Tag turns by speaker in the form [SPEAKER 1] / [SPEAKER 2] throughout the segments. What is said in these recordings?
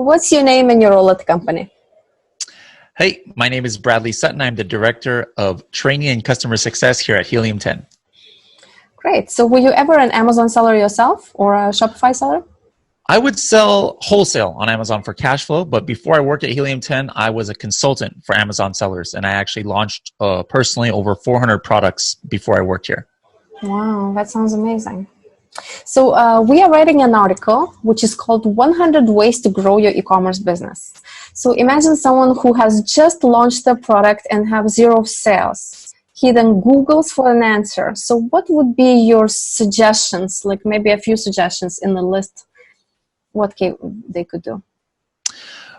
[SPEAKER 1] what's your name and your role at the company?
[SPEAKER 2] Hey, my name is Bradley Sutton. I'm the Director of Training and Customer Success here at Helium 10.
[SPEAKER 1] Great. So were you ever an Amazon seller yourself or a Shopify seller?
[SPEAKER 2] I would sell wholesale on Amazon for cash flow, but before I worked at Helium 10, I was a consultant for Amazon sellers, and I actually launched personally over 400 products before I worked here.
[SPEAKER 1] Wow, that sounds amazing. So we are writing an article which is called 100 Ways to Grow Your E-commerce Business. So imagine someone who has just launched their product and have zero sales. He then Googles for an answer. So what would be your suggestions, like maybe a few suggestions in the list, what they could do?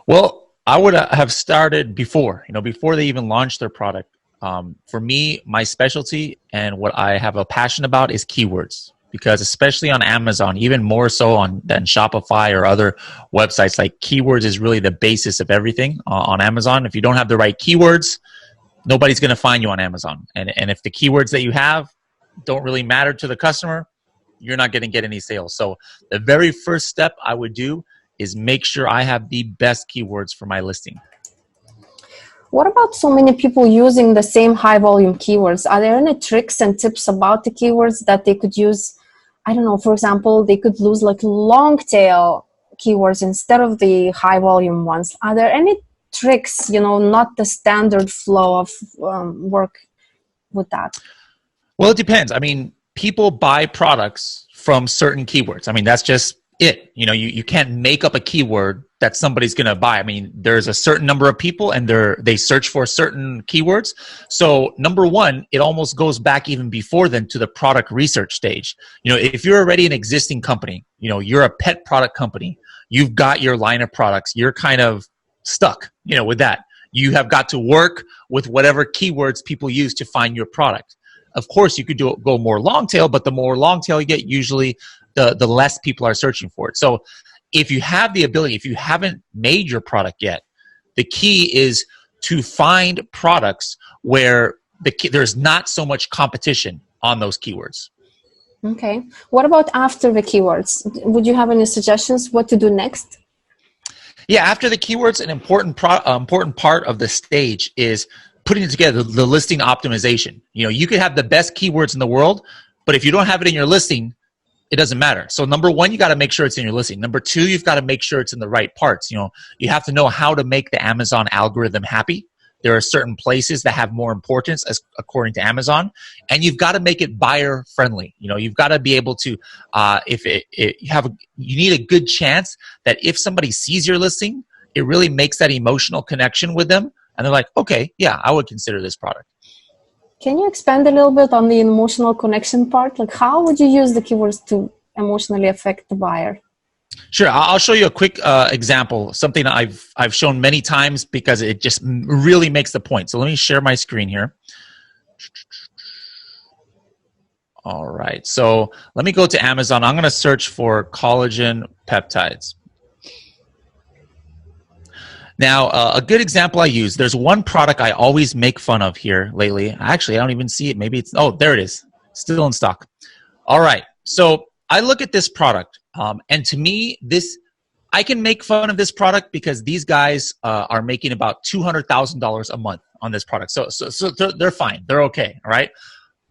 [SPEAKER 2] Well, I would have started before they even launched their product. For me, my specialty and what I have a passion about is keywords. Because especially on Amazon, even more so than Shopify or other websites, like keywords is really the basis of everything on Amazon. If you don't have the right keywords, nobody's going to find you on Amazon. And if the keywords that you have don't really matter to the customer, you're not going to get any sales. So the very first step I would do is make sure I have the best keywords for my listing.
[SPEAKER 1] What about so many people using the same high volume keywords? Are there any tricks and tips about the keywords that they could use? I don't know, for example, they could use like long tail keywords instead of the high volume ones. Are there any tricks, not the standard flow of work with that?
[SPEAKER 2] Well, it depends. I mean, people buy products from certain keywords. I mean, that's just it. You can't make up a keyword that somebody's going to buy. I mean, there's a certain number of people and they search for certain keywords. So number one, it almost goes back even before then to the product research stage. If you're already an existing company, you're a pet product company, you've got your line of products, you're kind of stuck, with that. You have got to work with whatever keywords people use to find your product. Of course, you could go more long tail, but the more long tail you get, usually the less people are searching for it. So if you have the ability, if you haven't made your product yet, the key is to find products where there's not so much competition on those keywords.
[SPEAKER 1] Okay. What about after the keywords? Would you have any suggestions what to do next?
[SPEAKER 2] Yeah, after the keywords, an important part of the stage is putting together the listing optimization. You could have the best keywords in the world, but if you don't have it in your listing, it doesn't matter. So number one, you got to make sure it's in your listing. Number two, you've got to make sure it's in the right parts. You have to know how to make the Amazon algorithm happy. There are certain places that have more importance according to Amazon, and you've got to make it buyer friendly. You've got to be able to, you need a good chance that if somebody sees your listing, it really makes that emotional connection with them. And they're like, okay, yeah, I would consider this product.
[SPEAKER 1] Can you expand a little bit on the emotional connection part? Like, how would you use the keywords to emotionally affect the buyer?
[SPEAKER 2] Sure. I'll show you a quick example, something I've shown many times because it just really makes the point. So let me share my screen here. All right. So let me go to Amazon. I'm going to search for collagen peptides. Now, a good example I use, there's one product I always make fun of here lately. Actually, I don't even see it. Maybe it's, there it is. Still in stock. All right. So I look at this product, and to me, I can make fun of this product because these guys are making about $200,000 a month on this product. So they're fine. They're okay. All right.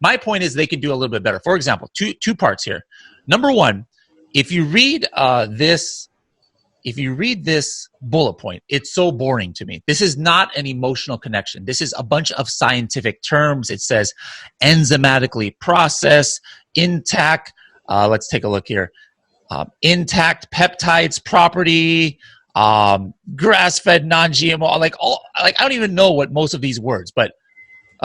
[SPEAKER 2] My point is they can do a little bit better. For example, two parts here. Number one, if you read this bullet point, it's so boring to me. This is not an emotional connection. This is a bunch of scientific terms. It says enzymatically process, intact, let's take a look here. Intact peptides property, grass-fed, non-GMO, I don't even know what most of these words, but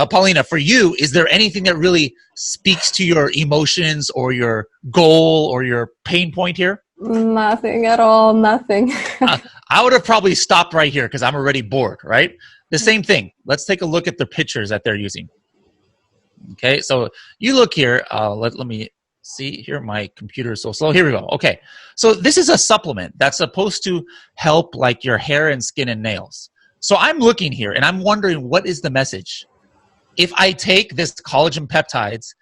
[SPEAKER 2] Paulina, for you, is there anything that really speaks to your emotions or your goal or your pain point here?
[SPEAKER 1] Nothing at all, nothing.
[SPEAKER 2] I would have probably stopped right here because I'm already bored, right? The same thing. Let's take a look at the pictures that they're using. Okay, so you look here. Let me see here. My computer is so slow. Here we go. Okay, so this is a supplement that's supposed to help like your hair and skin and nails. So I'm looking here and I'm wondering, what is the message? If I take this collagen peptides,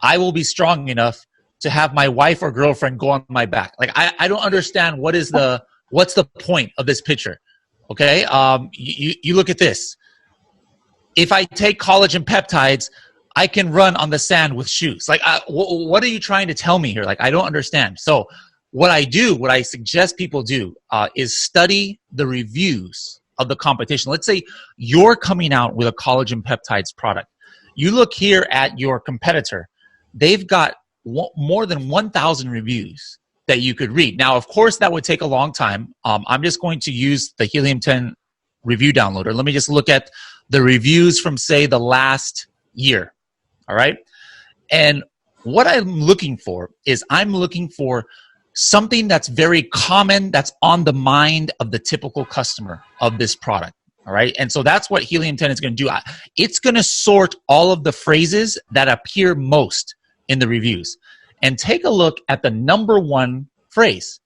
[SPEAKER 2] I will be strong enough to have my wife or girlfriend go on my back. Like, I don't understand what is the what's the point of this picture? Okay, you look at this. If I take collagen peptides, I can run on the sand with shoes. Like, what are you trying to tell me here? Like, I don't understand. So what I suggest people do is study the reviews of the competition. Let's say you're coming out with a collagen peptides product. You look here at your competitor. They've got more than 1,000 reviews that you could read. Now, of course, that would take a long time. I'm just going to use the Helium 10 review downloader. Let me just look at the reviews from, say, the last year. All right. And what I'm looking for is something that's very common, that's on the mind of the typical customer of this product. All right. And so that's what Helium 10 is going to do. It's going to sort all of the phrases that appear most in the reviews and take a look at the number one phrase.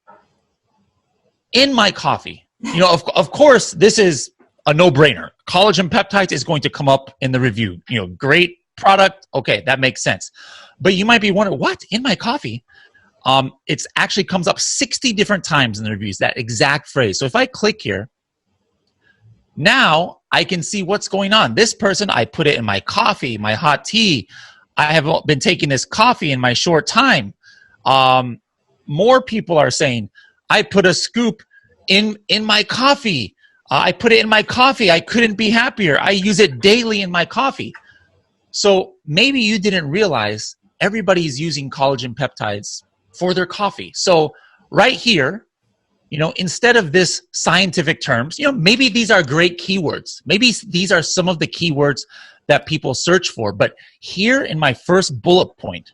[SPEAKER 2] In my coffee. You know, of course, this is a no-brainer. Collagen peptides is going to come up in the review. You know, great product. Okay, that makes sense. But you might be wondering, what? In my coffee? It actually comes up 60 different times in the reviews, that exact phrase. So if I click here, now I can see what's going on. This person, I put it in my coffee, my hot tea. I have been taking this coffee in my short time. More people are saying, I put a scoop in my coffee. I put it in my coffee. I couldn't be happier. I use it daily in my coffee. So maybe you didn't realize everybody's using collagen peptides for their coffee. So right here, you know, instead of this scientific terms, you know, maybe these are great keywords. Maybe these are some of the keywords that people search for. But here in my first bullet point,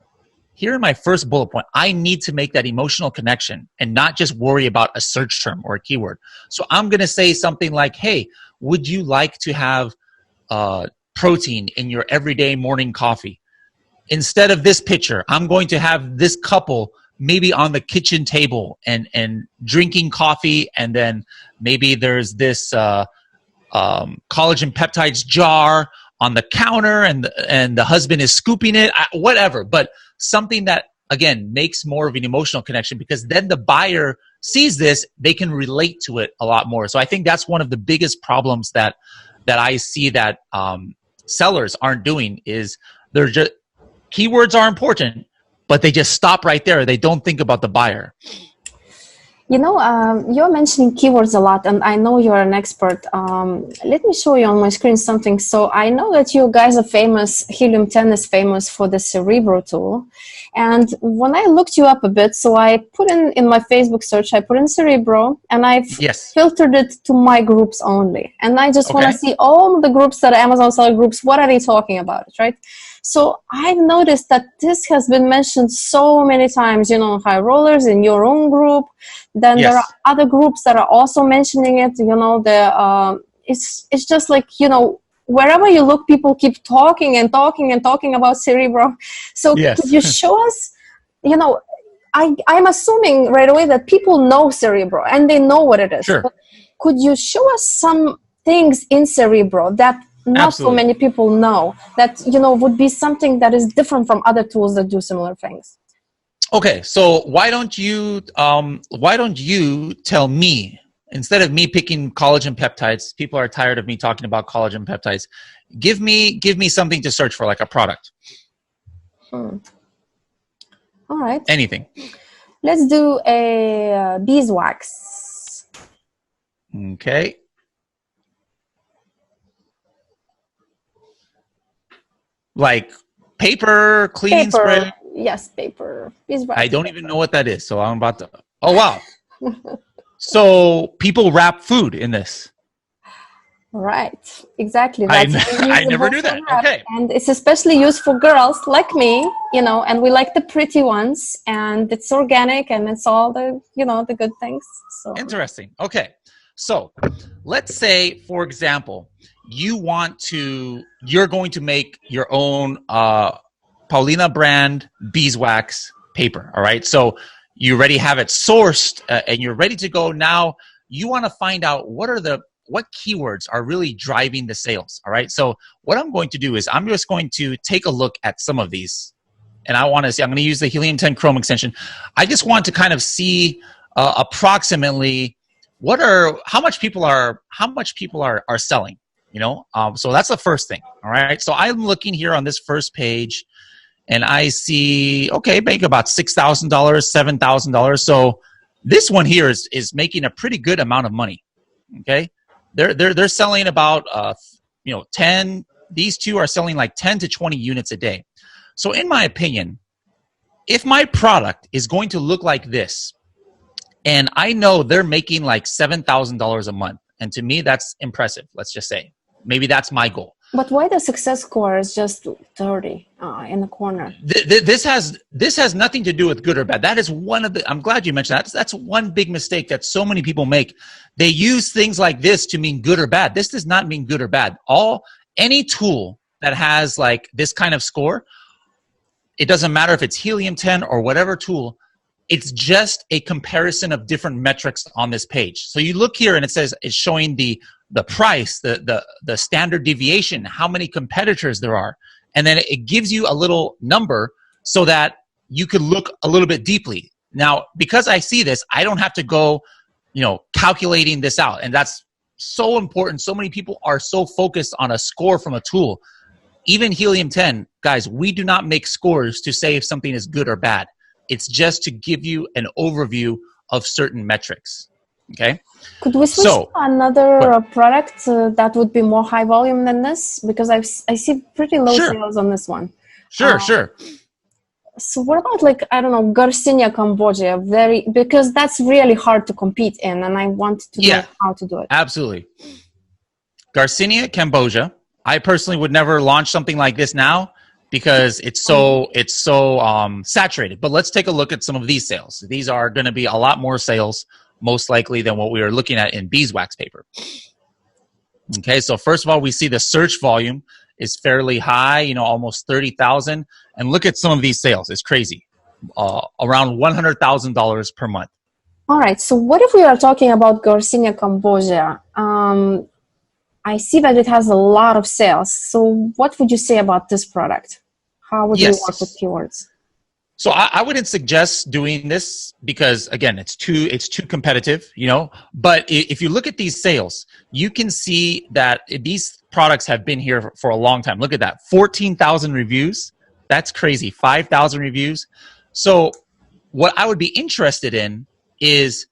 [SPEAKER 2] I need to make that emotional connection and not just worry about a search term or a keyword. So I'm going to say something like, hey, would you like to have protein in your everyday morning coffee? Instead of this picture, I'm going to have this couple maybe on the kitchen table and drinking coffee, and then maybe there's this collagen peptides jar on the counter, and the husband is scooping it, whatever. But something that, again, makes more of an emotional connection, because then the buyer sees this, they can relate to it a lot more. So I think that's one of the biggest problems that I see that sellers aren't doing, is they're just, keywords are important, but they just stop right there. They don't think about the buyer.
[SPEAKER 1] You know, you're mentioning keywords a lot, and I know you're an expert. Let me show you on my screen something. So I know that you guys are famous, Helium 10 is famous for the Cerebro tool. And when I looked you up a bit, so I put in my Facebook search, I put in Cerebro, and I filtered it to my groups only. And I just want to see all the groups that are Amazon seller groups, what are they talking about, right? So I've noticed that this has been mentioned so many times, you know, high rollers in your own group. Then there are other groups that are also mentioning it. You know, it's just like, you know, wherever you look, people keep talking and talking and talking about Cerebro. So could you show us, you know, I'm assuming right away that people know Cerebro and they know what it is.
[SPEAKER 2] Sure.
[SPEAKER 1] But could you show us some things in Cerebro that not so many people know, that, you know, would be something that is different from other tools that do similar things?
[SPEAKER 2] Okay, so why don't you tell me, instead of me picking collagen peptides, people are tired of me talking about collagen peptides. Give me something to search for, like a product.
[SPEAKER 1] All right.
[SPEAKER 2] Anything.
[SPEAKER 1] Let's do a beeswax.
[SPEAKER 2] Okay. Like paper cleaning spray?
[SPEAKER 1] Yes, paper. Beeswax.
[SPEAKER 2] I don't even know what that is, so I'm about to... Oh, wow. So people wrap food in this.
[SPEAKER 1] Right, exactly.
[SPEAKER 2] I never knew that. Okay.
[SPEAKER 1] And it's especially used for girls like me, you know, and we like the pretty ones, and it's organic, and it's all the, you know, the good things. So
[SPEAKER 2] interesting. Okay. So let's say, for example, you're going to make your own Paulina brand beeswax paper. All right. So you already have it sourced and you're ready to go. Now you want to find out what keywords are really driving the sales. All right. So what I'm going to do is I'm just going to take a look at some of these, and I'm going to use the Helium 10 Chrome extension. I just want to kind of see approximately how much people are selling, you know? So that's the first thing. All right. So I'm looking here on this first page and I see, okay, make about $6,000, $7,000. So this one here is making a pretty good amount of money. Okay. They're selling about, 10, these two are selling like 10 to 20 units a day. So in my opinion, if my product is going to look like this, and I know they're making like $7,000 a month, and to me, that's impressive. Let's just say, maybe that's my goal.
[SPEAKER 1] But why the success score is just 30 in the corner?
[SPEAKER 2] This has nothing to do with good or bad. That is one of the, I'm glad you mentioned that. That's one big mistake that so many people make. They use things like this to mean good or bad. This does not mean good or bad. Any tool that has like this kind of score, it doesn't matter if it's Helium 10 or whatever tool, it's just a comparison of different metrics on this page. So you look here and it says it's showing the price, the standard deviation, how many competitors there are. And then it gives you a little number so that you could look a little bit deeply. Now, because I see this, I don't have to go, calculating this out. And that's so important. So many people are so focused on a score from a tool. Even Helium 10, guys, we do not make scores to say if something is good or bad. It's just to give you an overview of certain metrics. Okay.
[SPEAKER 1] Could we switch to another product that would be more high volume than this? Because I see pretty low sales on this one.
[SPEAKER 2] Sure.
[SPEAKER 1] So what about Garcinia Cambodia? Because that's really hard to compete in, and I want to know how to do it.
[SPEAKER 2] Absolutely. Garcinia Cambodia. I personally would never launch something like this now because it's so saturated. But let's take a look at some of these sales. These are going to be a lot more sales, most likely, than what we are looking at in beeswax paper. Okay, so first of all, we see the search volume is fairly high, almost 30,000. And look at some of these sales. It's crazy. Around $100,000 per month.
[SPEAKER 1] All right. So what if we are talking about Garcinia Cambodia? I see that it has a lot of sales. So what would you say about this product? How would you work with keywords?
[SPEAKER 2] So I wouldn't suggest doing this because, again, it's too competitive, But if you look at these sales, you can see that these products have been here for a long time. Look at that, 14,000 reviews. That's crazy, 5,000 reviews. So what I would be interested in is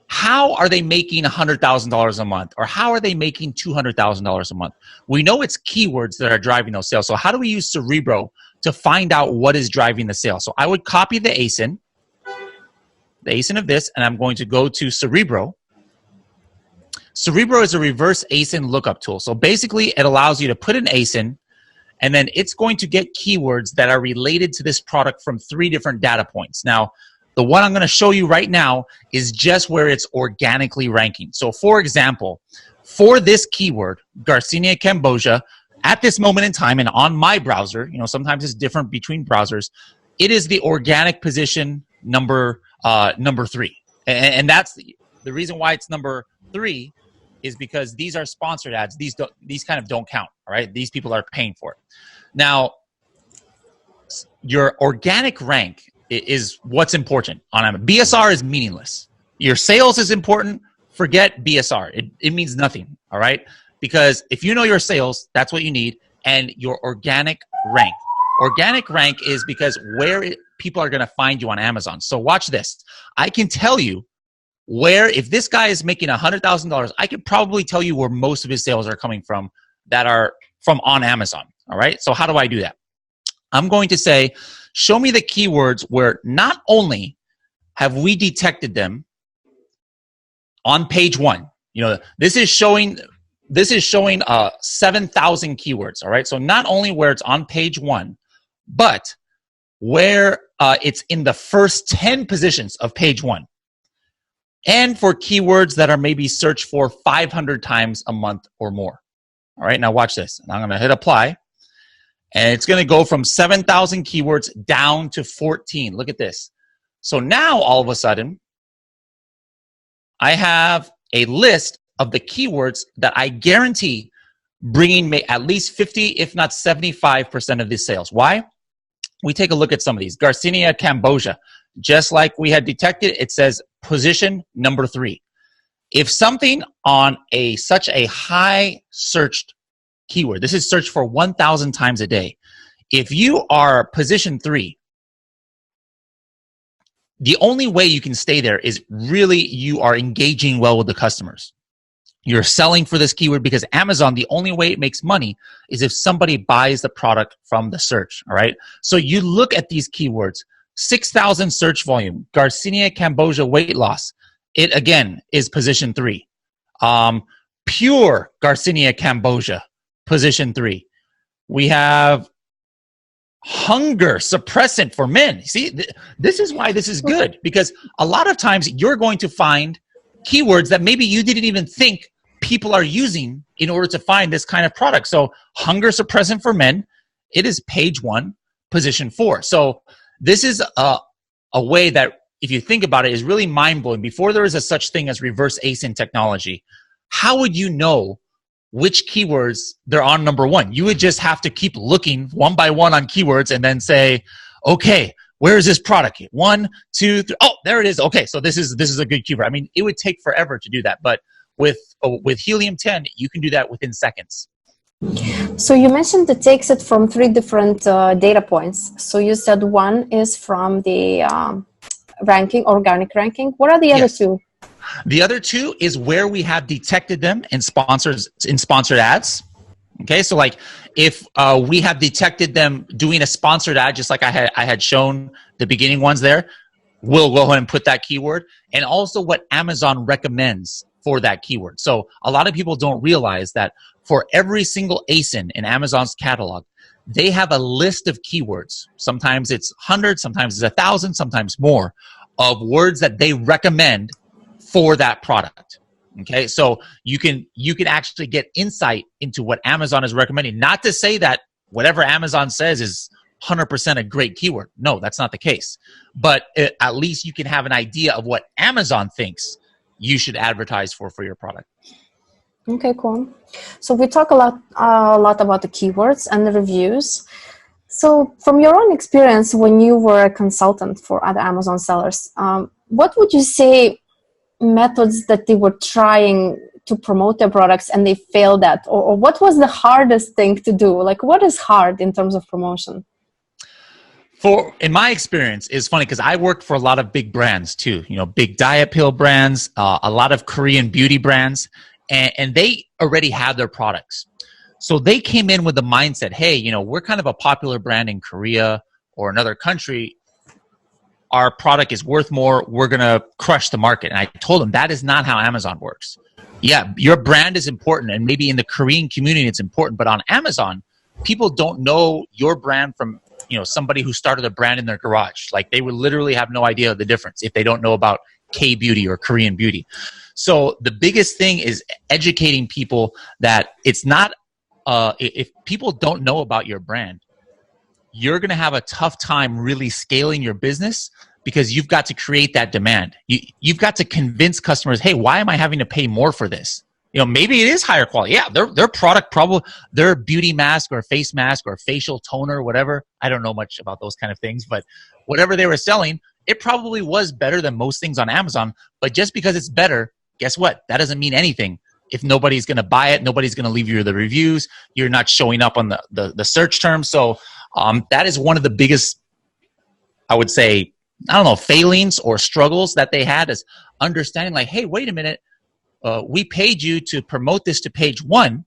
[SPEAKER 2] how are they making $100,000 a month, or how are they making $200,000 a month? We know it's keywords that are driving those sales. So how do we use Cerebro to find out what is driving the sale? So I would copy the ASIN of this, and I'm going to go to Cerebro. Cerebro is a reverse ASIN lookup tool. So basically, it allows you to put an ASIN, and then it's going to get keywords that are related to this product from 3 different data points. Now, the one I'm going to show you right now is just where it's organically ranking. So for example, for this keyword, Garcinia Cambodia, at this moment in time and on my browser, sometimes it's different between browsers, it is the organic position number 3. And that's the reason why it's number 3 is because these are sponsored ads. These kind of don't count, all right? These people are paying for it. Now, your organic rank is what's important on Amazon. BSR is meaningless. Your sales is important. Forget BSR. It means nothing, all right? Because if you know your sales, that's what you need, and your organic rank. Organic rank is because people are going to find you on Amazon. So watch this. I can tell you if this guy is making $100,000, I could probably tell you where most of his sales are coming from that are from on Amazon, all right? So how do I do that? I'm going to say, show me the keywords where not only have we detected them on page 1. This is showing 7,000 keywords, all right? So not only where it's on page 1, but where it's in the first 10 positions of page 1. And for keywords that are maybe searched for 500 times a month or more. All right, now watch this. And I'm going to hit apply. And it's going to go from 7,000 keywords down to 14. Look at this. So now, all of a sudden, I have a list of the keywords that I guarantee bringing me at least 50, if not 75% of these sales. Why? We take a look at some of these. Garcinia Cambodia. Just like we had detected, it says position number 3. if something on such a high searched keyword, this is searched for 1,000 times a day. If you are position 3, the only way you can stay there is really you are engaging well with the customers. You're selling for this keyword, because Amazon, the only way it makes money is if somebody buys the product from the search, all right? So you look at these keywords, 6,000 search volume, Garcinia Cambogia weight loss. It, again, is position 3. Pure Garcinia Cambogia, position 3. We have hunger suppressant for men. See, this is why this is good, because a lot of times you're going to find keywords that maybe you didn't even think people are using in order to find this kind of product. So hunger suppressant for men, it is page 1, position 4. So this is a way that, if you think about it, is really mind-blowing. Before there is a such thing as reverse ASIN technology, how would you know which keywords they're on number 1? You would just have to keep looking one by one on keywords and then say, okay, where is this product? 1, 2, 3. Oh, there it is. Okay, so this is a good keyword. I mean, it would take forever to do that, but with Helium 10, you can do that within seconds.
[SPEAKER 1] So you mentioned it takes it from 3 different data points. So you said 1 is from the ranking, organic ranking. What are the other 2?
[SPEAKER 2] The other 2 is where we have detected them in sponsored ads. Okay, so like if we have detected them doing a sponsored ad, just like I had shown the beginning ones there, we'll go ahead and put that keyword, and also what Amazon recommends for that keyword. So a lot of people don't realize that for every single ASIN in Amazon's catalog, they have a list of keywords. Sometimes it's 100, sometimes it's 1,000, sometimes more, of words that they recommend for that product. Okay, so you can actually get insight into what Amazon is recommending. Not to say that whatever Amazon says is 100% a great keyword. No, that's not the case. But at least you can have an idea of what Amazon thinks you should advertise for your product.
[SPEAKER 1] Okay, cool. So we talk a lot about the keywords and the reviews. So from your own experience, when you were a consultant for other Amazon sellers, what would you say methods that they were trying to promote their products and they failed at, or what was the hardest thing to do? Like, what is hard in terms of promotion?
[SPEAKER 2] In my experience, it's funny because I worked for a lot of big brands too, big diet pill brands, a lot of Korean beauty brands, and they already had their products. So they came in with the mindset, hey, we're kind of a popular brand in Korea or another country. Our product is worth more. We're going to crush the market. And I told them that is not how Amazon works. Yeah, your brand is important, and maybe in the Korean community it's important, but on Amazon, people don't know your brand from somebody who started a brand in their garage. Like, they would literally have no idea of the difference if they don't know about K-beauty or Korean beauty. So the biggest thing is educating people that it's not, if people don't know about your brand, you're going to have a tough time really scaling your business, because you've got to create that demand. You've got to convince customers, hey, why am I having to pay more for this? Maybe it is higher quality. Yeah, their product, probably their beauty mask or face mask or facial toner, whatever. I don't know much about those kind of things, but whatever they were selling, it probably was better than most things on Amazon. But just because it's better, guess what? That doesn't mean anything. If nobody's going to buy it, nobody's going to leave you the reviews. You're not showing up on the search terms. So that is one of the biggest, I would say, failings or struggles that they had, is understanding like, hey, wait a minute. We paid you to promote this to page 1,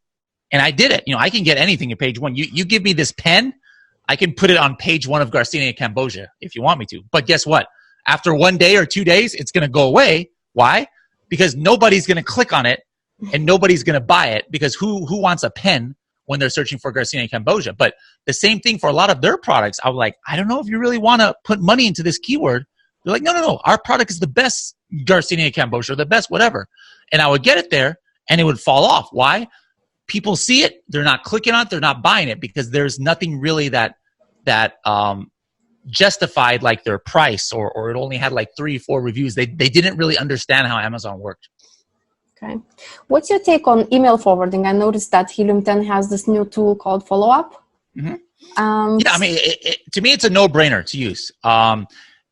[SPEAKER 2] and I did it. I can get anything at page 1. You give me this pen, I can put it on page 1 of Garcinia Cambogia if you want me to. But guess what? After 1 day or 2 days, it's going to go away. Why? Because nobody's going to click on it, and nobody's going to buy it, because who wants a pen when they're searching for Garcinia Cambogia? But the same thing for a lot of their products. I was like, I don't know if you really want to put money into this keyword. They're like, no. Our product is the best Garcinia Cambogia, the best whatever. And I would get it there, and it would fall off. Why? People see it, they're not clicking on it, they're not buying it, because there's nothing really that justified like their price, or it only had like 3 or 4 reviews. They didn't really understand how Amazon worked.
[SPEAKER 1] Okay. What's your take on email forwarding? I noticed that Helium 10 has this new tool called Follow Up.
[SPEAKER 2] Mm-hmm. To me, it's a no-brainer to use.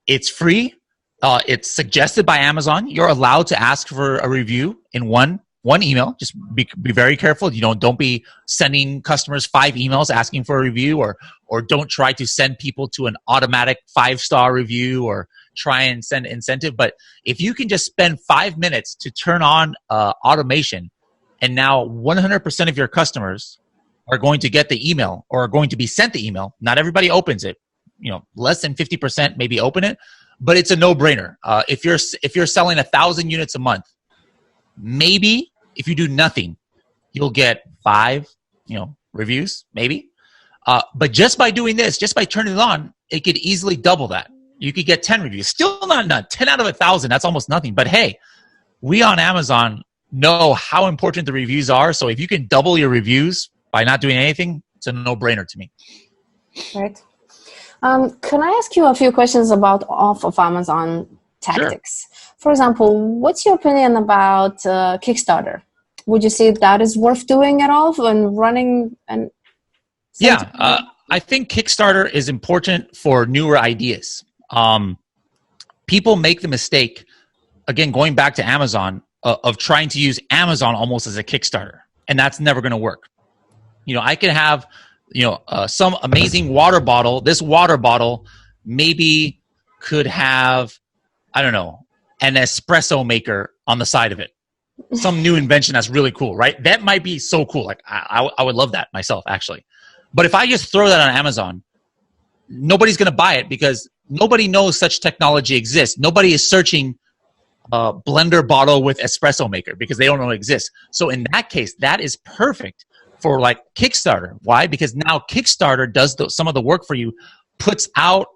[SPEAKER 2] It's free. It's suggested by Amazon. You're allowed to ask for a review in one email. Just be very careful. Don't be sending customers 5 emails asking for a review, or don't try to send people to an automatic 5-star review, or try and send incentive. But if you can just spend 5 minutes to turn on automation, and now 100% of your customers are going to get the email, or are going to be sent the email. Not everybody opens it. Less than 50% maybe open it, but it's a no-brainer. If you're selling 1,000 units a month, maybe if you do nothing, you'll get 5, reviews, maybe. But just by doing this, just by turning it on, it could easily double that. You could get 10 reviews. Still not 10 out of 1,000. That's almost nothing. But hey, we on Amazon know how important the reviews are. So if you can double your reviews by not doing anything, it's a no-brainer to me.
[SPEAKER 1] Right. Can I ask you a few questions about off of Amazon tactics? Sure. For example, what's your opinion about Kickstarter? Would you say that is worth doing at all and running? And
[SPEAKER 2] I think Kickstarter is important for newer ideas. People make the mistake, again, going back to Amazon, of trying to use Amazon almost as a Kickstarter, and that's never going to work. I could have some amazing water bottle. This water bottle maybe could have, I don't know, an espresso maker on the side of it. Some new invention that's really cool, right? That might be so cool. Like I would love that myself, actually. But if I just throw that on Amazon, nobody's going to buy it because nobody knows such technology exists. Nobody is searching blender bottle with espresso maker because they don't know it exists. So in that case, that is perfect for like Kickstarter. Why? Because now Kickstarter does some of the work for you, puts out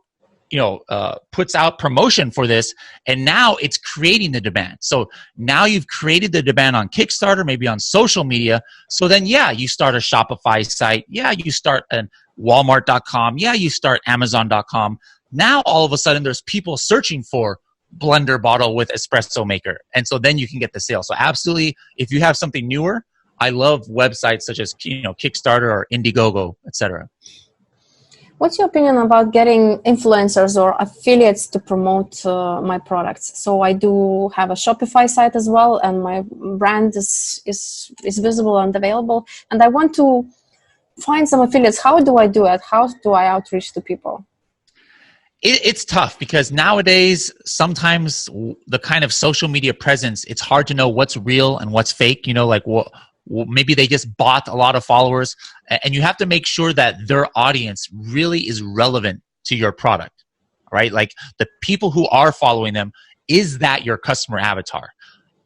[SPEAKER 2] promotion for this, and now it's creating the demand. So now you've created the demand on Kickstarter, maybe on social media. So then, you start a Shopify site. You start a Walmart.com. You start Amazon.com. Now all of a sudden there's people searching for blender bottle with espresso maker. And so then you can get the sale. So absolutely, if you have something newer, I love websites such as Kickstarter or Indiegogo, etc.
[SPEAKER 1] What's your opinion about getting influencers or affiliates to promote my products? So I do have a Shopify site as well, and my brand is visible and available. And I want to find some affiliates. How do I do it? How do I outreach to people?
[SPEAKER 2] It's tough because nowadays, sometimes the kind of social media presence, it's hard to know what's real and what's fake. Maybe they just bought a lot of followers, and you have to make sure that their audience really is relevant to your product, right? Like the people who are following them, is that your customer avatar?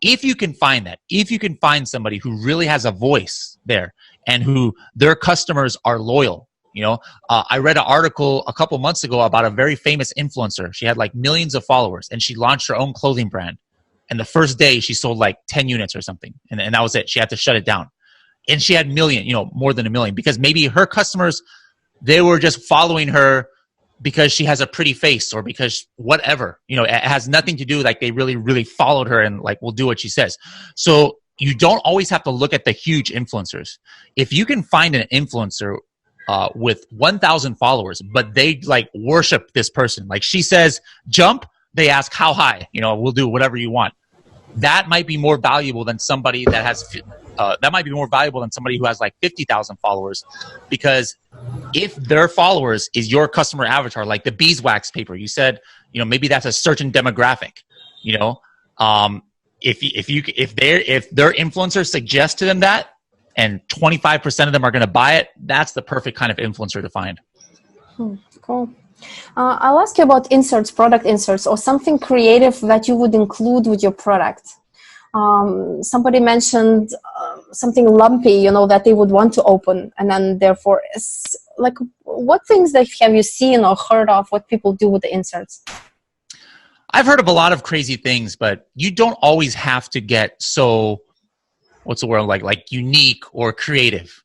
[SPEAKER 2] If you can find that, if you can find somebody who really has a voice there and who their customers are loyal. I read an article a couple months ago about a very famous influencer. She had like millions of followers, and she launched her own clothing brand. And the first day she sold like 10 units or something. And that was it. She had to shut it down. And she had more than 1 million, because maybe her customers, they were just following her because she has a pretty face, or because whatever, it has nothing to do, like they really, really followed her and like will do what she says. So you don't always have to look at the huge influencers. If you can find an influencer with 1,000 followers, but they like worship this person. Like she says, jump, they ask how high, we'll do whatever you want. That might be more valuable than somebody that has, who has like 50,000 followers, because if their followers is your customer avatar, like the beeswax paper, you said, maybe that's a certain demographic, if their influencer suggests to them that, and 25% of them are going to buy it, that's the perfect kind of influencer to find.
[SPEAKER 1] Cool. I'll ask you about inserts, product inserts, or something creative that you would include with your product. Somebody mentioned something lumpy, that they would want to open, and then therefore, like, what things that have you seen or heard of what people do with the inserts?
[SPEAKER 2] I've heard of a lot of crazy things, but you don't always have to get so, what's the word, like unique or creative.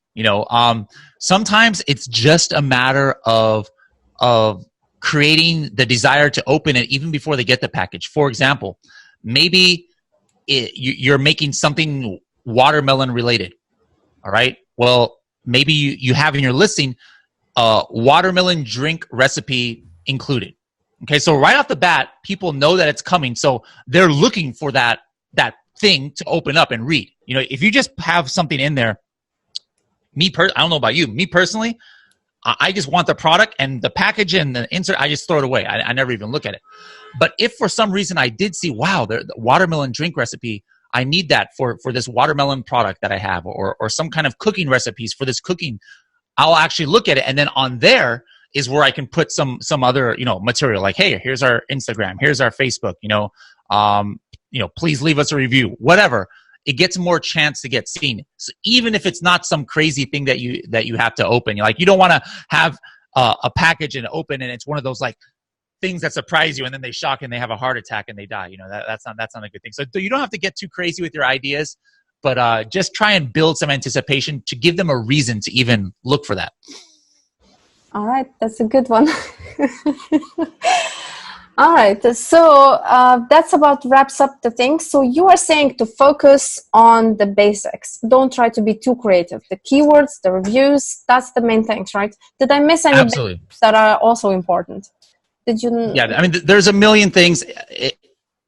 [SPEAKER 2] Sometimes it's just a matter of creating the desire to open it even before they get the package. For example, maybe you're making something watermelon related. All right. Well, maybe you have in your listing watermelon drink recipe included. Okay, so right off the bat, people know that it's coming, so they're looking for that thing to open up and read. You know, if you just have something in there, I don't know about you, me personally, I just want the product and the package and the insert. I just throw it away. I never even look at it. But if for some reason I did see, wow, the watermelon drink recipe, I need that for this watermelon product that I have, or some kind of cooking recipes for this cooking, I'll actually look at it. And then on there is where I can put some other, material like, hey, here's our Instagram, here's our Facebook, please leave us a review, whatever. It gets more chance to get seen. So even if it's not some crazy thing that you have to open, you don't want to have a package and open, and it's one of those like things that surprise you, and then they shock and they have a heart attack and they die. That's not a good thing. So you don't have to get too crazy with your ideas, but just try and build some anticipation to give them a reason to even look for that.
[SPEAKER 1] All right, that's a good one. All right, so that's about wraps up the thing. So you are saying to focus on the basics. Don't try to be too creative. The keywords, the reviews, that's the main things, right? Did I miss any
[SPEAKER 2] Absolutely
[SPEAKER 1] that are also important? Did you?
[SPEAKER 2] Yeah, I mean, there's a million things.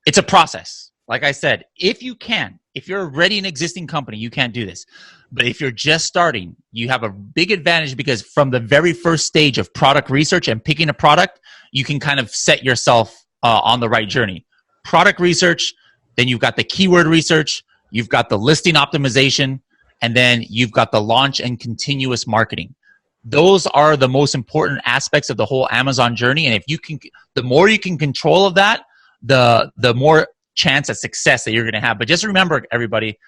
[SPEAKER 2] It's a process. Like I said, if you're already an existing company, you can't do this. But if you're just starting, you have a big advantage, because from the very first stage of product research and picking a product, you can kind of set yourself on the right journey. Product research, then you've got the keyword research, you've got the listing optimization, and then you've got the launch and continuous marketing. Those are the most important aspects of the whole Amazon journey. And the more you can control of that, the more chance at success that you're going to have. But just remember, everybody,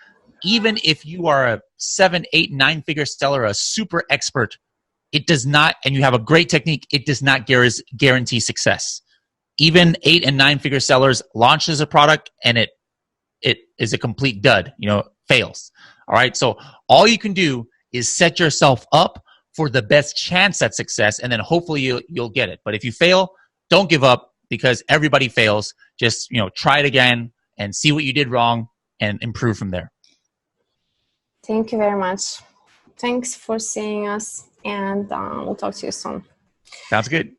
[SPEAKER 2] even if you are a 7, 8, 9-figure seller, a super expert, it does not, and you have a great technique, it does not guarantee success. Even 8 and 9-figure sellers launches a product and it is a complete dud, fails. All right. So all you can do is set yourself up for the best chance at success, and then hopefully you'll get it. But if you fail, don't give up, because everybody fails. Just, try it again and see what you did wrong and improve from there.
[SPEAKER 1] Thank you very much. Thanks for seeing us, and we'll talk to you soon.
[SPEAKER 2] Sounds good.